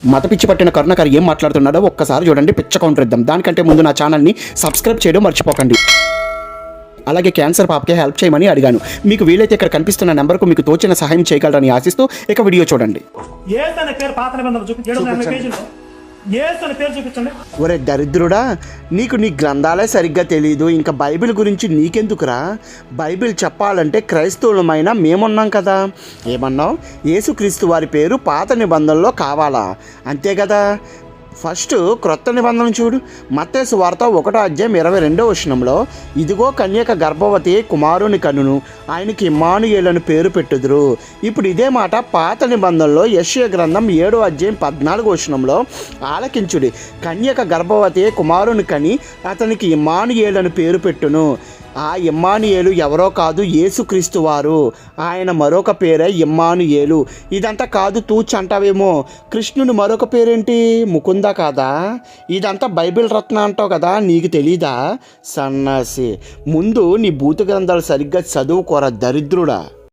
మత పిచ్చి పట్టిన కరుణాకర్ ఏం మాట్లాడుతున్నాడో ఒక్కసారి చూడండి, పిచ్చ కౌంటర్ ఇద్దాం. దానికంటే ముందు నా ఛానల్ని సబ్స్క్రైబ్ చేయడం మర్చిపోకండి. అలాగే క్యాన్సర్ పాపకే హెల్ప్ చేయమని అడిగాను. మీకు వీలైతే ఇక్కడ కనిపిస్తున్న నెంబర్కు మీకు తోచిన సహాయం చేయగలరని ఆశిస్తూ ఇక వీడియో చూడండి. ఒరే దరిద్రుడా, నీకు నీ గ్రంథాలే సరిగ్గా తెలియదు, ఇంకా బైబిల్ గురించి నీకెందుకురా? బైబిల్ చెప్పాలంటే క్రైస్తవులమైన మేమున్నాం కదా. ఏమన్నావు? యేసుక్రీస్తు వారి పేరు పాత నిబంధనలో కావాలా? అంతే కదా. ఫస్ట్ క్రొత్త నిబంధన చూడు. మత్తయి సువార్త 1:22 ఇదిగో కన్యక గర్భవతి కుమారుని కనును, ఆయనకి ఇమ్మానుయేలు పేరు పెట్టుదురు. ఇప్పుడు ఇదే మాట పాత నిబంధనలో యెషయా గ్రంథం 7:14 ఆలకించుడి. కన్యక గర్భవతి కుమారుని కని అతనికి ఇమ్మానుయేలు పేరు పెట్టును. ఆ ఇమ్మానుయేలు ఎవరో కాదు, యేసుక్రీస్తు వారు. ఆయన మరొక పేరే ఇమ్మానుయేలు. ఇదంతా కాదు తూచి అంటావేమో, కృష్ణుని మరొక పేరేంటి? ముకుంద కాదా? ఇదంతా బైబిల్ రత్న అంటావు కదా, నీకు తెలీదా సన్నాసి? ముందు నీ భూత గ్రంథాలు సరిగ్గా చదువుకోరా దరిద్రుడా.